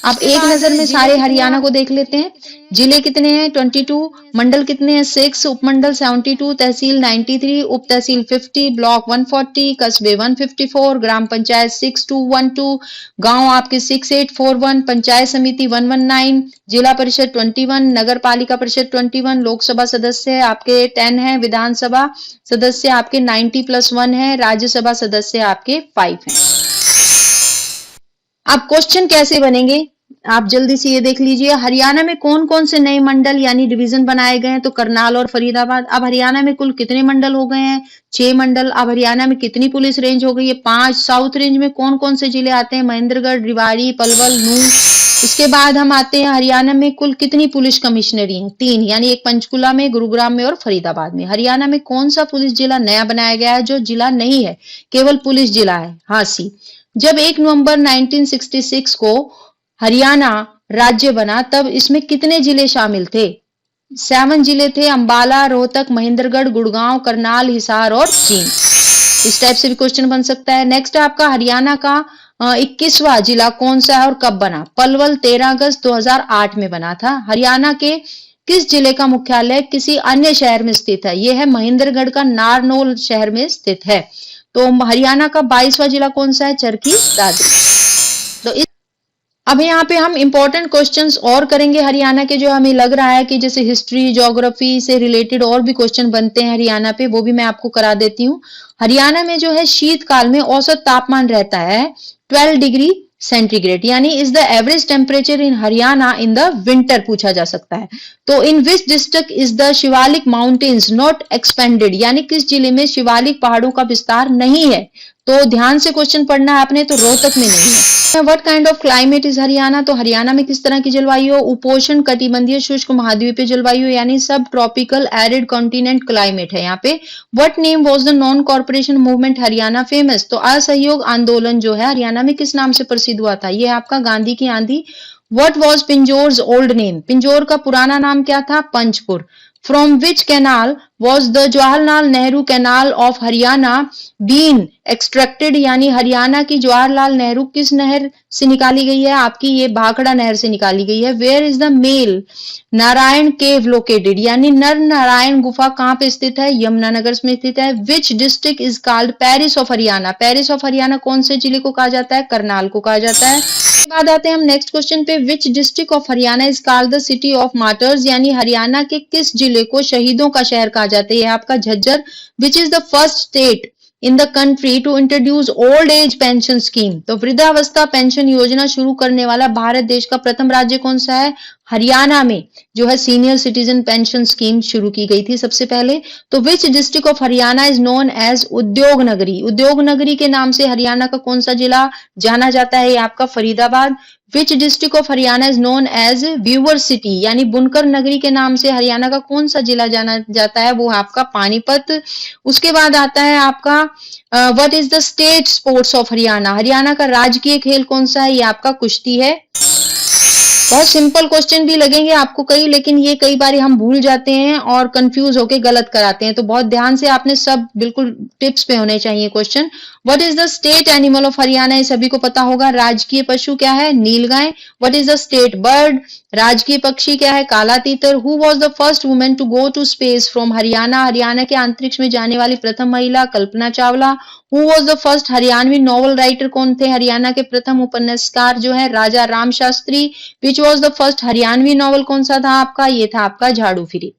Speaker 2: आप एक नजर में सारे हरियाणा को देख लेते हैं। जिले कितने हैं, 22। मंडल कितने हैं, 6। उपमंडल 72, तहसील 93, उप तहसील 50, ब्लॉक 140, कस्बे 154, ग्राम पंचायत 6212, गांव आपके 6841, पंचायत समिति 119, जिला परिषद 21, नगर पालिका परिषद 21, लोकसभा सदस्य आपके 10 हैं, विधानसभा सदस्य आपके 90+1 है, राज्यसभा सदस्य आपके 5 हैं। अब क्वेश्चन कैसे बनेंगे, आप जल्दी से ये देख लीजिए। हरियाणा में कौन कौन से नए मंडल यानी डिवीजन बनाए गए हैं, तो करनाल और फरीदाबाद। अब हरियाणा में कुल कितने मंडल हो गए हैं, 6 मंडल। अब हरियाणा में कितनी पुलिस रेंज हो गई है, 5। साउथ रेंज में कौन कौन से जिले आते हैं, महेंद्रगढ़, रिवाड़ी, पलवल, नूंह। इसके बाद हम आते हैं हरियाणा में कुल कितनी पुलिस कमिश्नरी हैं, 3, यानी एक पंचकुला में, गुरुग्राम में और फरीदाबाद में। हरियाणा में कौन सा पुलिस जिला नया बनाया गया है, जो जिला नहीं है, केवल पुलिस जिला है, हांसी। जब 1 नवंबर 1966 को हरियाणा राज्य बना, तब इसमें कितने जिले शामिल थे, 7 जिले थे, अंबाला, रोहतक, महेंद्रगढ़, गुड़गांव, करनाल, हिसार और जींद। इस टाइप से भी क्वेश्चन बन सकता है। नेक्स्ट आपका हरियाणा का 21वां जिला कौन सा है और कब बना, पलवल 13 अगस्त 2008 में बना था। हरियाणा के किस जिले का मुख्यालय किसी अन्य शहर में स्थित है, यह है महेंद्रगढ़ का नारनौल शहर में स्थित है। तो हरियाणा का 22वां जिला कौन सा है, चरखी दादरी। तो अब यहाँ पे हम इंपॉर्टेंट क्वेश्चंस और करेंगे हरियाणा के, जो हमें लग रहा है कि जैसे हिस्ट्री, ज्योग्राफी से रिलेटेड और भी क्वेश्चन बनते हैं हरियाणा पे, वो भी मैं आपको करा देती हूँ। हरियाणा में जो है शीतकाल में औसत तापमान रहता है 12 डिग्री सेंटीग्रेड, यानी is the average temperature in Haryana in the winter पूछा जा सकता है। तो in which district is the Shivalik mountains not expanded, यानी किस जिले में शिवालिक पहाड़ों का विस्तार नहीं है, तो ध्यान से क्वेश्चन पढ़ना है आपने, तो रोहतक में नहीं है। What kind of climate is Haryana, तो हरियाणा में किस तरह की जलवायु है? उपोष्ण कटिबंधीय शुष्क महाद्वीपीय जलवायु यानी सब ट्रॉपिकल एरिड कॉन्टिनेंट क्लाइमेट है यहाँ पे। What name was the non corporation movement Haryana famous, तो असहयोग आंदोलन जो है हरियाणा में किस नाम से प्रसिद्ध हुआ था? ये आपका गांधी की आंधी। What was Pinjore's old name, Pinjore का पुराना नाम क्या था? पंचपुर। From which canal was the Jawaharlal Nehru Canal of Haryana been extracted, यानी हरियाणा की जवाहरलाल नेहरू किस नहर से निकाली गई है? आपकी ये भाखड़ा नहर से निकाली गई है। Where is the मेल नारायण केव लोकेटेड, यानी नर नारायण गुफा कहाँ पे स्थित है? यमुनानगर में स्थित है। Which district is called Paris of Haryana, Paris of Haryana कौन से जिले को कहा जाता है? करनाल को कहा जाता है। उसके बाद आते हैं हम नेक्स्ट क्वेश्चन पे। विच district of Haryana is called the city of martyrs, यानी हरियाणा के किस जिले को शहीदों का शहर कहा जाता है? यह आपका Jhajjar. Which is the first state in the country to introduce old age pension scheme, तो वृद्धावस्था पेंशन योजना शुरू करने वाला भारत देश का प्रथम राज्य कौन सा है? हरियाणा में जो है सीनियर सिटीजन पेंशन स्कीम शुरू की गई थी सबसे पहले। तो which district of Haryana is known as उद्योग नगरी, उद्योग नगरी के नाम से हरियाणा का कौन सा जिला जाना जाता है? ये आपका Faridabad. Which district of Haryana is known as weaver city, यानी बुनकर नगरी के नाम से हरियाणा का कौन सा जिला जाना जाता है? वो आपका पानीपत। उसके बाद आता है आपका what is the state sports of Haryana, Haryana का राजकीय खेल कौन सा है? ये आपका कुश्ती है। बहुत सिंपल क्वेश्चन भी लगेंगे आपको कई, लेकिन ये कई बार हम भूल जाते हैं और कंफ्यूज होके गलत कराते हैं, तो बहुत ध्यान से आपने सब बिल्कुल टिप्स पे होने चाहिए question. What is the state animal of Haryana, ये सभी को पता होगा। राजकीय पशु क्या है? Nilgai. What is the state bird, राजकीय पक्षी क्या है? काला तीतर। Who was the first women to go to space from Haryana, Haryana के अंतरिक्ष में जाने वाली प्रथम महिला Kalpana Chawla. Who was the first Haryanvi novel writer, कौन थे हरियाणा के प्रथम उपन्यासकार जो है? राजा Ram Shastri. Which was the first Haryanvi novel कौन सा था आपका? ये था आपका झाड़ू फिरी।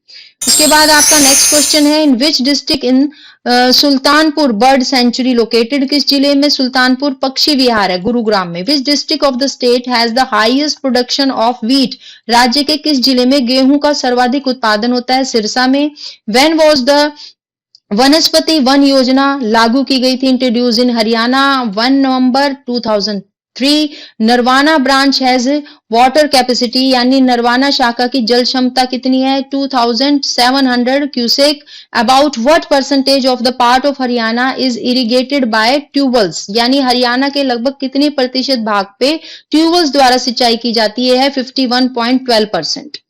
Speaker 2: उसके बाद आपका नेक्स्ट क्वेश्चन है, in which district in Sultanpur bird sanctuary located, किस जिले में सुल्तानपुर पक्षी विहार है? गुरुग्राम में। Which district of the state has the highest production of wheat, राज्य के किस जिले में गेहूं का सर्वाधिक उत्पादन होता है? सिरसा में। व्हेन वाज द वनस्पति वन योजना लागू की गई थी? Introduce in Haryana 1 November 2003। Narwana branch has water capacity, यानी नरवाना शाखा की जल क्षमता कितनी है? 2700 cusec. About what percentage of the part of Haryana is irrigated by tubewells, यानी हरियाणा के लगभग कितने प्रतिशत भाग पे ट्यूबवेल्स द्वारा सिंचाई की जाती है? 51.12%।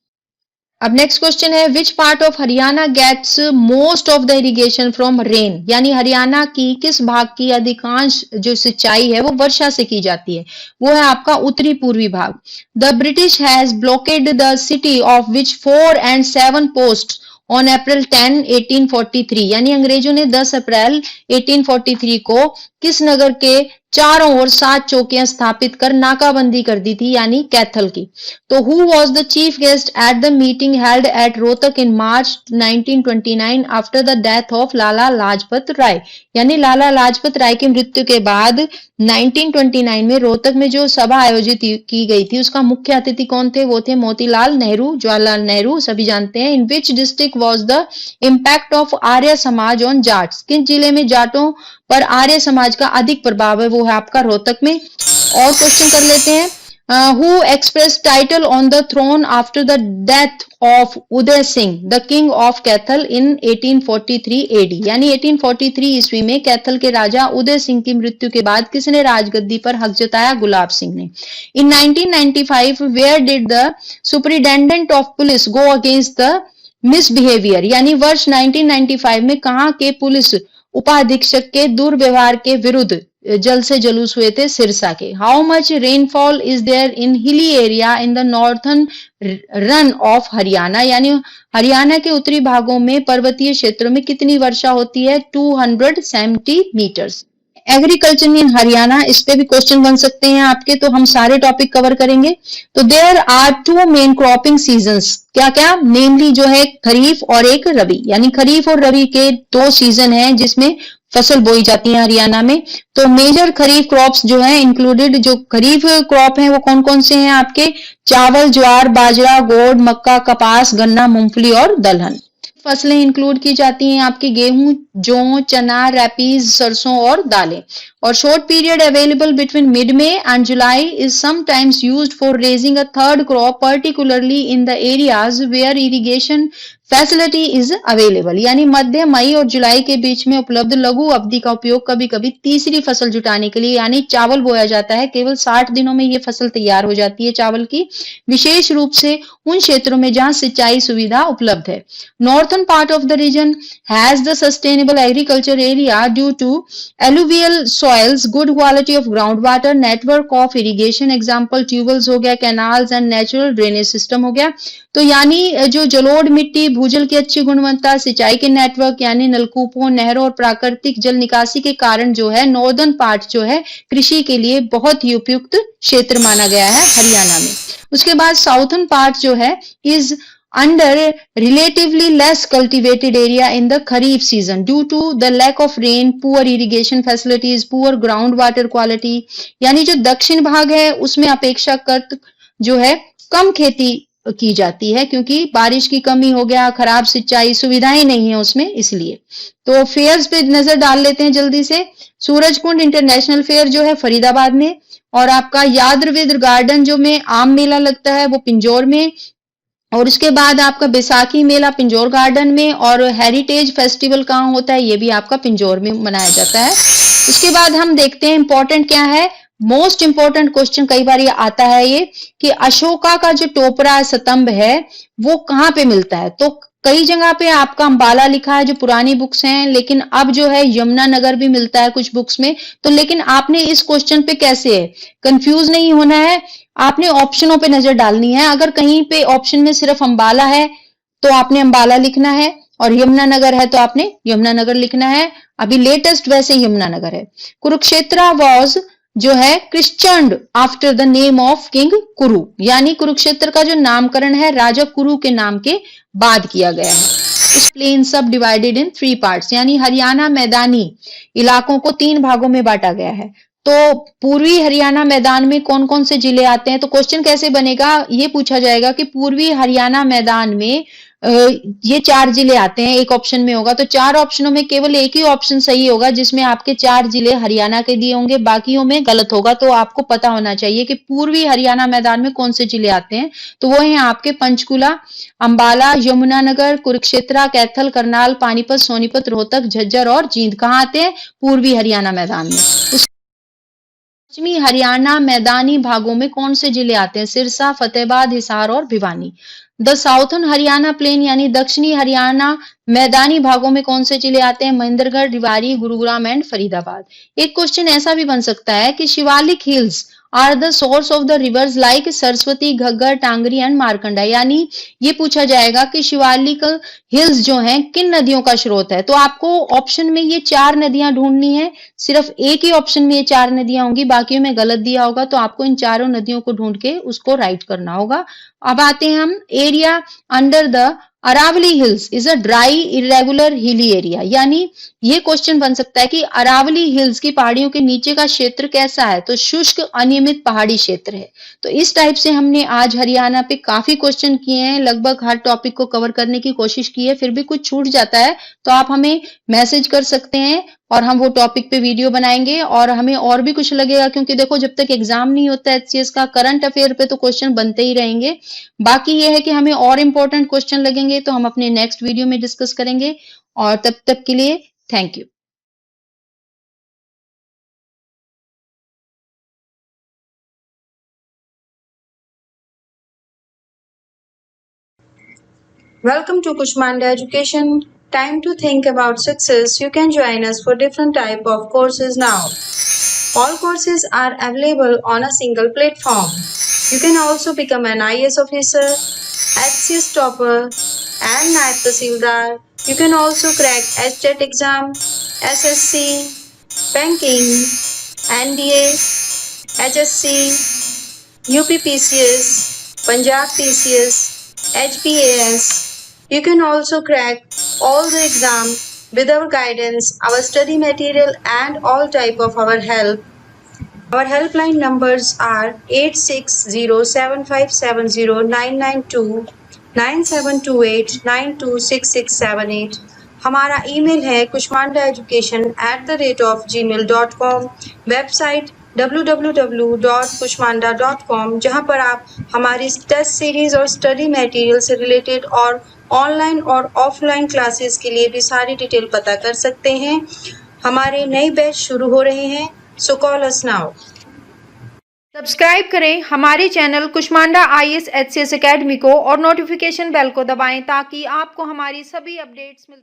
Speaker 2: अब नेक्स्ट क्वेश्चन है, which part of Haryana gets most of the irrigation from rain, यानी हरियाणा की किस भाग की अधिकांश जो सिंचाई है वो वर्षा से की जाती है? वो है आपका उत्तरी पूर्वी भाग। The British has blockade the city of which 4 and 7 post on April 10, 1843, यानी अंग्रेजों ने 10 अप्रैल 1843 को किस नगर के चारों ओर 7 चौकियां स्थापित कर नाकाबंदी कर दी थी, यानी कैथल की। तो who was the chief guest at the meeting held at Rohtak in March 1929 after the death of Lala Lajpat Rai, यानी लाला लाजपत राय की मृत्यु के बाद 1929 में रोहतक में जो सभा आयोजित की गई थी उसका मुख्य अतिथि कौन थे? वो थे मोतीलाल नेहरू, जवाहरलाल नेहरू, सभी जानते हैं। In which district was the impact of Arya Samaj on Jats, किस जिले में जाटों पर आर्य समाज का अधिक प्रभाव है? वो है आपका रोहतक में। और क्वेश्चन कर लेते हैं, who express title on the throne after the death of Uday Singh the king of Kaithal in 1843 AD, यानी 1843 ईस्वी में कैथल के राजा उदय सिंह की मृत्यु के बाद किसने राजगद्दी पर हक जताया? गुलाब सिंह ने। In 1995 where did the superintendent of police go against the misbehaviour, यानी वर्ष 1995 में कहां के पुलिस उपाधीक्षक के दुर्व्यवहार के विरुद्ध जल से जुलूस हुए थे? सिरसा के। How much rainfall is there in hilly area in the northern run of Haryana, यानी हरियाणा के उत्तरी भागों में पर्वतीय क्षेत्रों में कितनी वर्षा होती है? 200 सेंटीमीटर्स। एग्रीकल्चर इन हरियाणा, इस पे भी क्वेश्चन बन सकते हैं आपके, तो हम सारे टॉपिक कवर करेंगे। तो there are 2 main cropping seasons, क्या क्या? नेमली जो है खरीफ और एक रबी, यानी खरीफ और रबी के 2 सीजन हैं जिसमें फसल बोई जाती है हरियाणा में। तो मेजर खरीफ क्रॉप्स जो है इंक्लूडेड, जो खरीफ क्रॉप है वो कौन कौन से हैं आपके? चावल, ज्वार, बाजरा, गोड़, मक्का, कपास, गन्ना, मूंगफली और दलहन। फसलें इंक्लूड की जाती हैं आपकी गेहूं, जौ, चना, रैपीज, सरसों और दालें। और short period available between mid May and July is sometimes used for raising a third crop, particularly in the areas where irrigation facility is available. यानी मध्य मई और जुलाई के बीच में उपलब्ध लघु अवधि का उपयोग कभी कभी तीसरी फसल जुटाने के लिए यानी चावल बोया जाता है। केवल 60 दिनों में ये फसल तैयार हो जाती है चावल की, विशेष रूप से उन क्षेत्रों में जहां सिंचाई सुविधा उपलब्ध है। Northern part of the region has the sustainable agriculture area due to alluvial soils, good quality of ground water, network of irrigation, example tubewells हो गया, canals and natural drainage system हो गया। तो यानी जो जलोढ़ मिट्टी, भूजल की अच्छी गुणवत्ता, सिंचाई के नेटवर्क यानी नलकूपों, नहरों और प्राकृतिक जल निकासी के कारण जो है नॉर्दर्न पार्ट जो है कृषि के लिए बहुत ही उपयुक्त क्षेत्र माना गया है हरियाणा में। उसके बाद साउथर्न पार्ट जो है is under relatively less cultivated area in the kharif season due to the lack of rain, poor irrigation facilities, poor groundwater quality। यानी जो दक्षिण भाग है उसमें अपेक्षाकृत जो है कम खेती की जाती है क्योंकि बारिश की कमी हो गया, खराब सिंचाई सुविधाएं नहीं है उसमें, इसलिए। तो फेयर्स पे नजर डाल लेते हैं जल्दी से। सूरजकुंड इंटरनेशनल फेयर जो है फरीदाबाद में, और आपका यादवृद गार्डन जो में आम मेला लगता है वो पिंजौर में, और उसके बाद आपका बैसाखी मेला पिंजौर गार्डन में, और हेरिटेज फेस्टिवल कहाँ होता है ये भी आपका पिंजौर में मनाया जाता है। उसके बाद हम देखते हैं इंपॉर्टेंट क्या है। मोस्ट इंपॉर्टेंट क्वेश्चन कई बार ये आता है ये कि अशोका का जो टोपरा स्तंभ है वो कहाँ पे मिलता है। तो कई जगह पे आपका अंबाला लिखा है जो पुरानी बुक्स हैं, लेकिन अब जो है यमुनानगर भी मिलता है कुछ बुक्स में। तो लेकिन आपने इस क्वेश्चन पे कैसे है कंफ्यूज नहीं होना है, आपने ऑप्शनों पे नजर डालनी है। अगर कहीं पे ऑप्शन में सिर्फ अंबाला है तो आपने अंबाला लिखना है, और यमुनानगर है तो आपने यमुनानगर लिखना है। अभी लेटेस्ट वैसे यमुनानगर है। कुरुक्षेत्र वॉज जो है christened after the name of king Kuru, यानी कुरुक्षेत्र का जो नामकरण है राजा कुरु के नाम के बाद किया गया है। इस प्लेन सब डिवाइडेड इन 3 पार्ट्स, यानी हरियाणा मैदानी इलाकों को 3 भागों में बांटा गया है। तो पूर्वी हरियाणा मैदान में कौन कौन से जिले आते हैं। तो क्वेश्चन कैसे बनेगा, ये पूछा जाएगा कि पूर्वी हरियाणा मैदान में ये 4 जिले आते हैं, एक ऑप्शन में होगा। तो 4 ऑप्शनों में केवल एक ही ऑप्शन सही होगा जिसमें आपके 4 जिले हरियाणा के दिए होंगे, बाकियों में गलत होगा। तो आपको पता होना चाहिए कि पूर्वी हरियाणा मैदान में कौन से जिले आते हैं। तो वो हैं आपके पंचकुला, अंबाला, यमुनानगर, कुरुक्षेत्र, कैथल, करनाल, पानीपत, सोनीपत, रोहतक, झज्जर और जींद कहाँ आते हैं, पूर्वी हरियाणा मैदान में। पश्चिमी हरियाणा मैदानी भागों में कौन से जिले आते हैं, सिरसा, फतेहाबाद, हिसार और Bhiwani. The southern Haryana plain यानी दक्षिणी हरियाणा मैदानी भागों में कौन से जिले आते हैं, महेंद्रगढ़, रेवाड़ी, गुरुग्राम एंड फरीदाबाद। एक क्वेश्चन ऐसा भी बन सकता है कि Shivalik hills are the source of the rivers like Saraswati, Ghaggar, Tangri and Markanda. यानी ये पूछा जाएगा कि शिवालिक हिल्स जो हैं किन नदियों का स्रोत है। तो आपको ऑप्शन में ये 4 नदियां ढूंढनी है, सिर्फ एक ही ऑप्शन में ये 4 नदियां होंगी, बाकियों में गलत दिया होगा। तो आपको इन चारों नदियों को ढूंढ के उसको राइट करना होगा। अब आते हैं हम area under the Aravalli hills is a dry irregular hilly area. यानी ये क्वेश्चन बन सकता है कि अरावली हिल्स की पहाड़ियों के नीचे का क्षेत्र कैसा है। तो शुष्क अनियमित पहाड़ी क्षेत्र है। तो इस टाइप से हमने आज हरियाणा पे काफी क्वेश्चन किए हैं, लगभग हर टॉपिक को कवर करने की कोशिश की है। फिर भी कुछ छूट जाता है तो आप हमें मैसेज कर सकते हैं और हम वो टॉपिक पे वीडियो बनाएंगे। और हमें और भी कुछ लगेगा, क्योंकि देखो जब तक एग्जाम नहीं होता एचसीएस का, करंट अफेयर पे तो क्वेश्चन बनते ही रहेंगे। बाकी ये है कि हमें और इंपॉर्टेंट क्वेश्चन लगेंगे तो हम अपने नेक्स्ट वीडियो में डिस्कस करेंगे। और तब तक के लिए thank you.
Speaker 1: Welcome to Kushmanda Education. Time to think about success. You can join us for different type of courses now. All courses are available on a single platform. You can also become an IAS officer, HCS topper, and Naib Tahsildar. You can also crack HTET exam, SSC, banking, NDA, HSC, UPPCS, Punjab PCS, HPAS. You can also crack all the exam with our guidance, our study material and all type of our help. Our helpline numbers are 8607570992 9728926678। हमारा email है kushmandaeducation@gmail.com। Website www.kushmanda.com, जहां पर आप हमारी test series और study material से related और online और ऑफलाइन क्लासेस के लिए भी सारी डिटेल पता कर सकते हैं। हमारे नए बैच शुरू हो रहे हैं, सो कॉल अस नाउ। सब्सक्राइब करें हमारे channel Kushmanda IAS HCS academy को और नोटिफिकेशन बेल को दबाएं ताकि आपको हमारी सभी अपडेट्स मिलती